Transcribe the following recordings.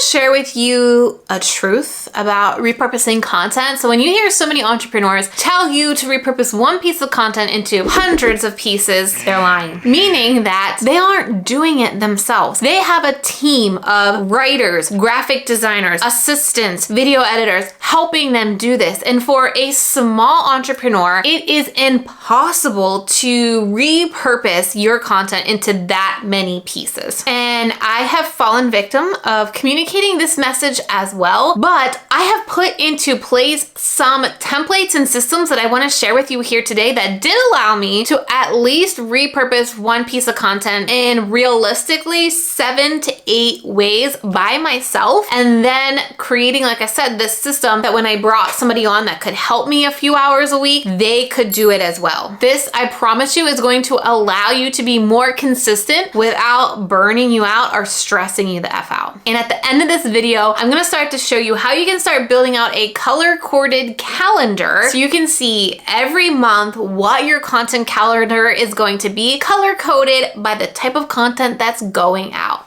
to share with you a truth about repurposing content. So when you hear so many entrepreneurs tell you to repurpose one piece of content into hundreds of pieces, they're lying. Meaning that they aren't doing it themselves. They have a team of writers, graphic designers, assistants, video editors helping them do this. And for a small entrepreneur, it is impossible to repurpose your content into that many pieces. And I have fallen victim of communicating this message as well, but I have put into place some templates and systems that I want to share with you here today that did allow me to at least repurpose one piece of content in realistically 7 to 8 ways by myself, and then creating, like I said, this system that when I brought somebody on that could help me a few hours a week, they could do it as well. This, I promise you, is going to allow you to be more consistent without burning you out or stressing you the F out. And at the end of this video, I'm gonna start to show you how you can start building out a color-coded calendar so you can see every month what your content calendar is going to be, color-coded by the type of content that's going out.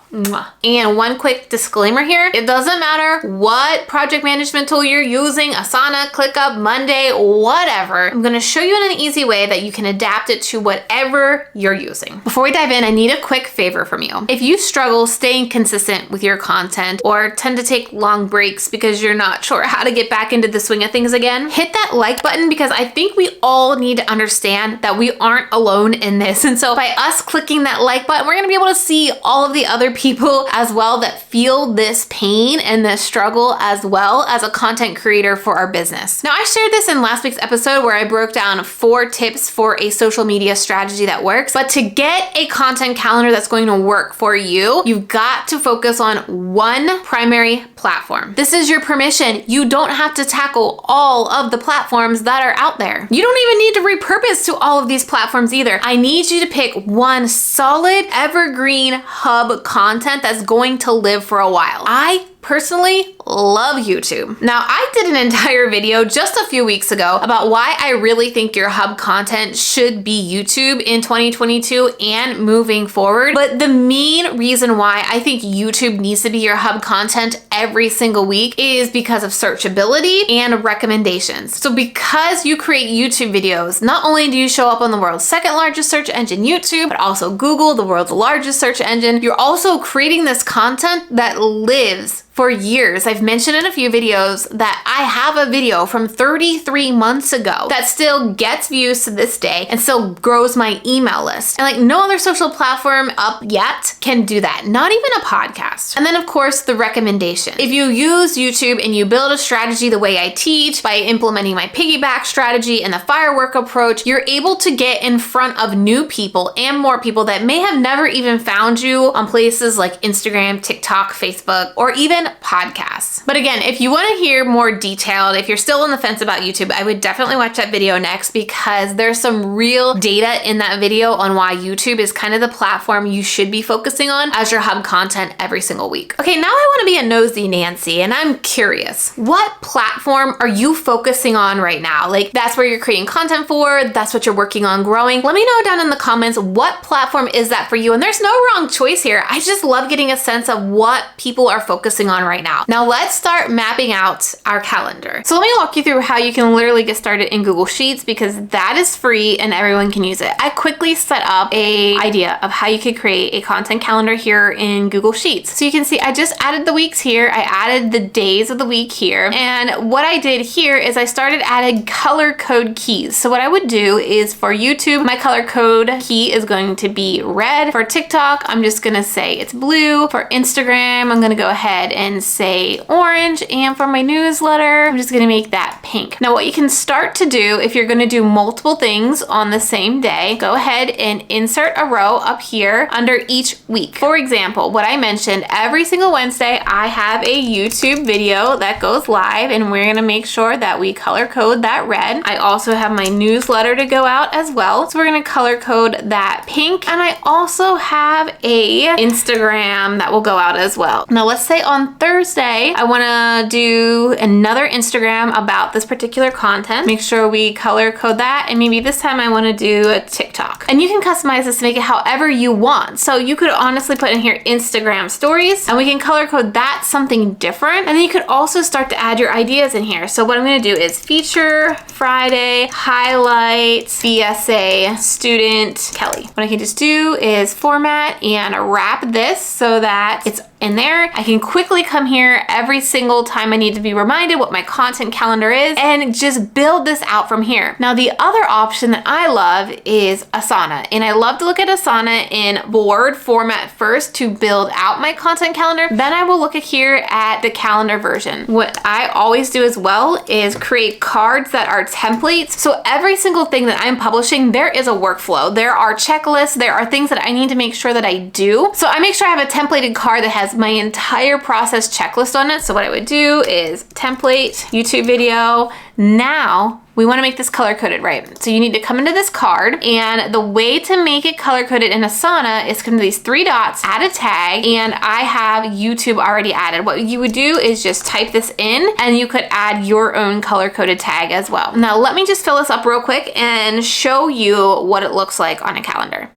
And one quick disclaimer here, it doesn't matter what project management tool you're using, Asana, ClickUp, Monday, whatever. I'm gonna show you in an easy way that you can adapt it to whatever you're using. Before we dive in, I need a quick favor from you. If you struggle staying consistent with your content or tend to take long breaks because you're not sure how to get back into the swing of things again, hit that like button, because I think we all need to understand that we aren't alone in this. And so by us clicking that like button, we're gonna be able to see all of the other people as well that feel this pain and this struggle as well as a content creator for our business. Now, I shared this in last week's episode where I broke down 4 tips for a social media strategy that works, but to get a content calendar that's going to work for you, you've got to focus on one primary platform. This is your permission. You don't have to tackle all of the platforms that are out there. You don't even need to repurpose to all of these platforms either. I need you to pick one solid evergreen hub content that's going to live for a while. I personally love YouTube. Now, I did an entire video just a few weeks ago about why I really think your hub content should be YouTube in 2022 and moving forward. But the main reason why I think YouTube needs to be your hub content every single week is because of searchability and recommendations. So because you create YouTube videos, not only do you show up on the world's 2nd largest search engine, YouTube, but also Google, the world's largest search engine, you're also creating this content that lives for years. I've mentioned in a few videos that I have a video from 33 months ago that still gets views to this day and still grows my email list. And like no other social platform up yet can do that, not even a podcast. And then of course, the recommendation. If you use YouTube and you build a strategy the way I teach by implementing my piggyback strategy and the firework approach, you're able to get in front of new people and more people that may have never even found you on places like Instagram, TikTok, Facebook, or even podcasts. But again, if you want to hear more detailed, if you're still on the fence about YouTube, I would definitely watch that video next, because there's some real data in that video on why YouTube is kind of the platform you should be focusing on as your hub content every single week. Okay, now I want to be a nosy Nancy, and I'm curious, what platform are you focusing on right now? Like that's where you're creating content for, that's what you're working on growing. Let me know down in the comments, what platform is that for you? And there's no wrong choice here. I just love getting a sense of what people are focusing on right now. Now let's start mapping out our calendar. So let me walk you through how you can literally get started in Google Sheets, because that is free and everyone can use it. I quickly set up an idea of how you could create a content calendar here in Google Sheets. So you can see I just added the weeks here. I added the days of the week here. And what I did here is I started adding color code keys. So what I would do is for YouTube, my color code key is going to be red. For TikTok, I'm just gonna say it's blue. For Instagram, I'm gonna go ahead and say orange. And for my newsletter, I'm just gonna make that pink. Now what you can start to do if you're gonna do multiple things on the same day, go ahead and insert a row up here under each week. For example, what I mentioned, every single Wednesday, I have a YouTube video that goes live, and we're gonna make sure that we color code that red. I also have my newsletter to go out as well. So we're gonna color code that pink. And I also have a Instagram that will go out as well. Now let's say on on Thursday, I wanna do another Instagram about this particular content. Make sure we color code that. And maybe this time I wanna do a TikTok. And you can customize this to make it however you want. So you could honestly put in here Instagram stories, and we can color code that something different. And then you could also start to add your ideas in here. So what I'm gonna do is feature Friday, highlight, BSA, student, Kelly. What I can just do is format and wrap this so that it's in there. I can quickly come here every single time I need to be reminded what my content calendar is and just build this out from here. Now, the other option that I love is Asana. And I love to look at Asana in Word format first to build out my content calendar. Then I will look at here at the calendar version. What I always do as well is create cards that are templates. So every single thing that I'm publishing, there is a workflow. There are checklists. There are things that I need to make sure that I do. So I make sure I have a templated card that has my entire process checklist on it. So what I would do is template, YouTube video. Now we want to make this color coded, right? So you need to come into this card, and the way to make it color coded in Asana is come to these three dots, add a tag, and I have YouTube already added. What you would do is just type this in, and you could add your own color coded tag as well. Now let me just fill this up real quick and show you what it looks like on a calendar.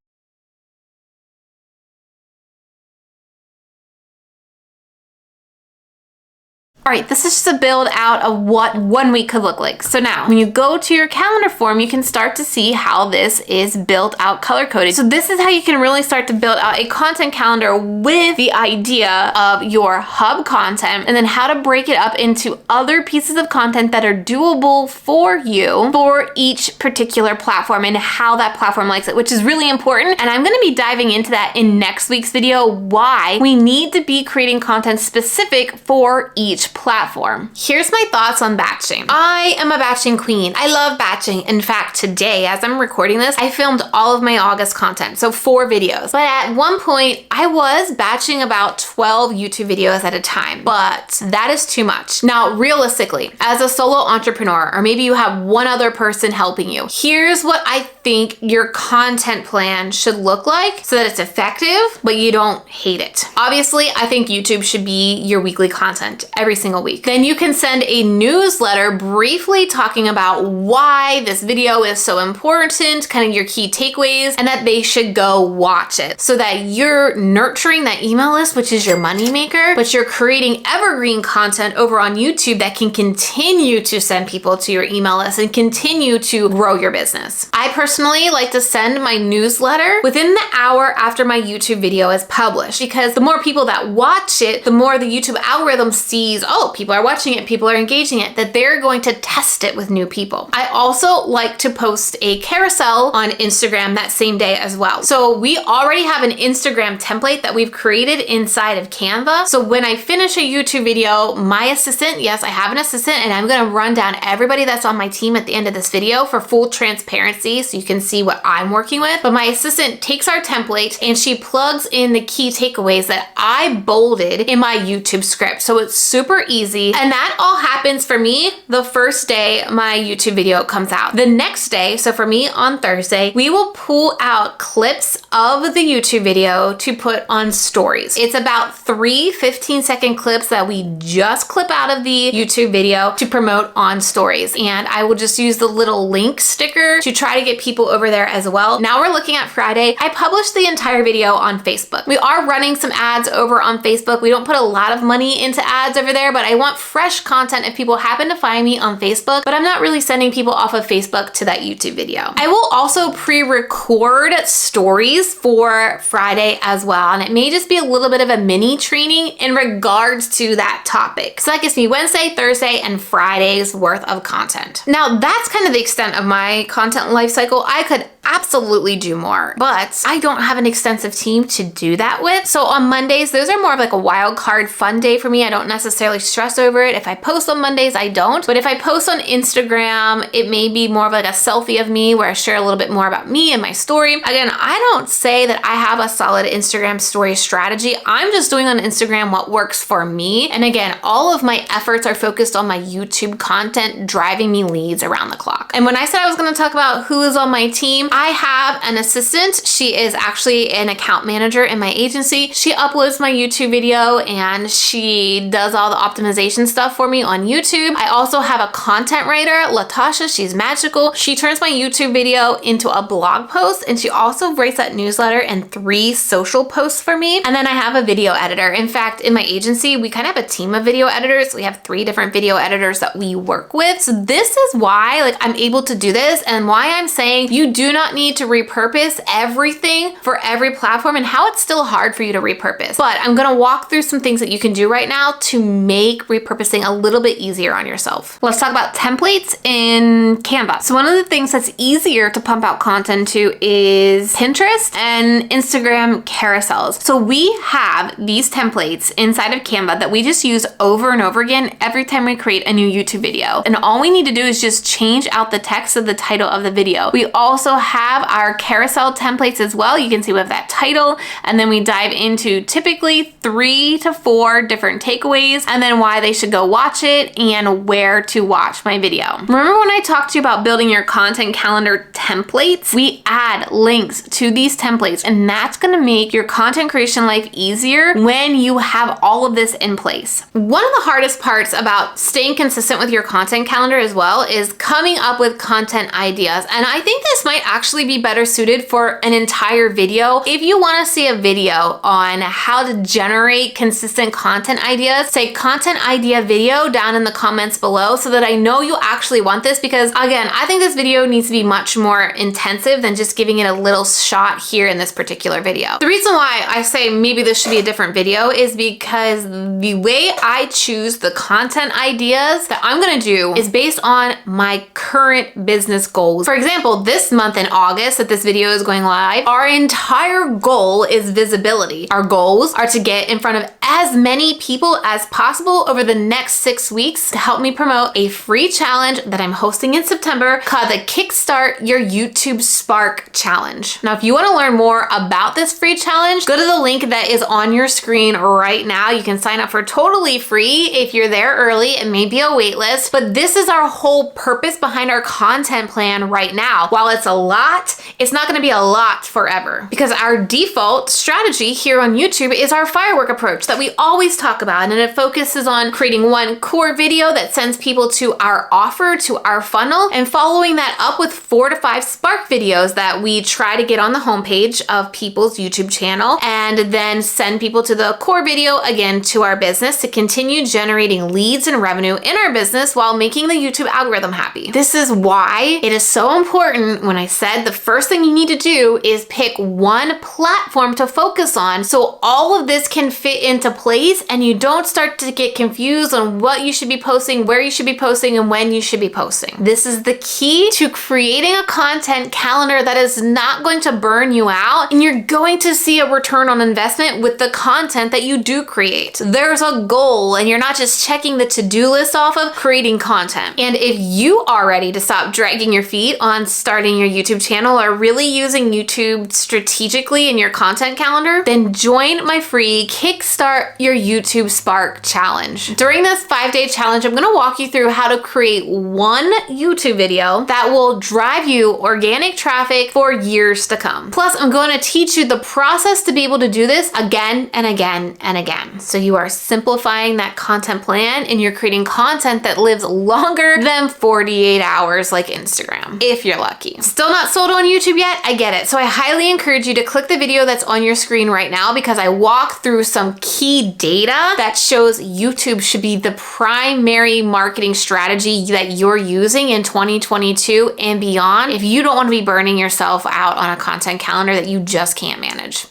All right, this is just a build out of what 1 week could look like. So now when you go to your calendar form, you can start to see how this is built out color coded. So this is how you can really start to build out a content calendar with the idea of your hub content, and then how to break it up into other pieces of content that are doable for you for each particular platform and how that platform likes it, which is really important. And I'm gonna be diving into that in next week's video, why we need to be creating content specific for each platform. Here's my thoughts on batching. I am a batching queen. I love batching. In fact, today, as I'm recording this, I filmed all of my August content, so 4 videos. But at one point, I was batching about 12 YouTube videos at a time, but that is too much. Now, realistically, as a solo entrepreneur, or maybe you have one other person helping you, here's what I think your content plan should look like so that it's effective, but you don't hate it. Obviously, I think YouTube should be your weekly content every single week. Then you can send a newsletter briefly talking about why this video is so important, kind of your key takeaways, and that they should go watch it so that you're nurturing that email list, which is your moneymaker, but you're creating evergreen content over on YouTube that can continue to send people to your email list and continue to grow your business. I personally like to send my newsletter within the hour after my YouTube video is published, because the more people that watch it, the more the YouTube algorithm sees, oh, people are watching it, people are engaging it, that they're going to test it with new people. I also like to post a carousel on Instagram that same day as well. So we already have an Instagram template that we've created inside of Canva. So when I finish a YouTube video, my assistant, yes, I have an assistant, and I'm gonna run down everybody that's on my team at the end of this video for full transparency so you can see what I'm working with. But my assistant takes our template and she plugs in the key takeaways that I bolded in my YouTube script. So it's super easy. And that all happens for me the first day my YouTube video comes out. The next day, so for me on Thursday, we will pull out clips of the YouTube video to put on stories. It's about 3 15-second clips that we just clip out of the YouTube video to promote on stories. And I will just use the little link sticker to try to get people over there as well. Now we're looking at Friday. I published the entire video on Facebook. We are running some ads over on Facebook. We don't put a lot of money into ads over there, but I want fresh content if people happen to find me on Facebook, but I'm not really sending people off of Facebook to that YouTube video. I will also pre-record stories for Friday as well, and it may just be a little bit of a mini training in regards to that topic. So that gives me Wednesday, Thursday, and Friday's worth of content. Now that's kind of the extent of my content life cycle. I could absolutely do more, but I don't have an extensive team to do that with. So on Mondays, those are more of like a wild card fun day for me. I don't necessarily stress over it. If I post on Mondays, I don't. But if I post on Instagram, it may be more of like a selfie of me where I share a little bit more about me and my story. Again, I don't say that I have a solid Instagram story strategy. I'm just doing on Instagram what works for me. And again, all of my efforts are focused on my YouTube content driving me leads around the clock. And when I said I was going to talk about who is on my team, I have an assistant. She is actually an account manager in my agency. She uploads my YouTube video and she does all the optimization stuff for me on YouTube. I also have a content writer, Latasha. She's magical. She turns my YouTube video into a blog post, and she also writes that newsletter and 3 social posts for me. And then I have a video editor. In fact, in my agency, we kind of have a team of video editors. We have 3 different video editors that we work with. So this is why I'm able to do this, and why I'm saying you do not need to repurpose everything for every platform, and how it's still hard for you to repurpose. But I'm gonna walk through some things that you can do right now to make repurposing a little bit easier on yourself. Let's talk about templates in Canva. So one of the things that's easier to pump out content to is Pinterest and Instagram carousels. So we have these templates inside of Canva that we just use over and over again every time we create a new YouTube video. And all we need to do is just change out the text of the title of the video. We also have our carousel templates as well. You can see we have that title, and then we dive into typically 3 to 4 different takeaways, and then why they should go watch it and where to watch my video. Remember when I talked to you about building your content calendar templates? We add links to these templates, and that's gonna make your content creation life easier when you have all of this in place. One of the hardest parts about staying consistent with your content calendar as well is coming up with content ideas. And I think this might actually be better suited for an entire video. If you wanna see a video on how to generate consistent content ideas, say content idea video down in the comments below so that I know you actually want this, because again, I think this video needs to be much more intensive than just giving it a little shot here in this particular video. The reason why I say maybe this should be a different video is because the way I choose the content ideas that I'm gonna do is based on my current business goals. For example, this month in August that this video is going live, our entire goal is visibility. Our goals are to get in front of as many people as possible over the next 6 weeks to help me promote a free challenge that I'm hosting in September called the Kickstart Your YouTube Spark Challenge. Now, if you want to learn more about this free challenge, go to the link that is on your screen right now. You can sign up for totally free. If you're there early, it may be a wait list, but this is our whole purpose behind our content plan right now. While it's a lot, it's not going to be a lot forever, because our default strategy here on YouTube is our firework approach that we always talk about, and it focuses on creating one core video that sends people to our offer, to our funnel, and following that up with 4 to 5 spark videos that we try to get on the homepage of people's YouTube channel, and then send people to the core video again to our business to continue generating leads and revenue in our business while making the YouTube algorithm happy. This is why it is so important when I said the first thing you need to do is pick one platform to focus on, so all of this can fit into place and you don't start to get confused on what you should be posting, where you should be posting, and when you should be posting. This is the key to creating a content calendar that is not going to burn you out, and you're going to see a return on investment with the content that you do create. There's a goal, and you're not just checking the to-do list off of creating content. And if you are ready to stop dragging your feet on starting your YouTube channel or really using YouTube strategically in your content calendar, then join my free Kickstart Your YouTube Spark Challenge. During this 5-day challenge, I'm gonna walk you through how to create one YouTube video that will drive you organic traffic for years to come. Plus, I'm going to teach you the process to be able to do this again and again and again. So you are simplifying that content plan and you're creating content that lives longer than 48 hours like Instagram, if you're lucky. Still not sold on YouTube yet? I get it. So I highly encourage you to click the video that's on your screen right now, because I walk through some key data that shows YouTube should be the primary marketing strategy that you're using in 2022 and beyond if you don't want to be burning yourself out on a content calendar that you just can't manage.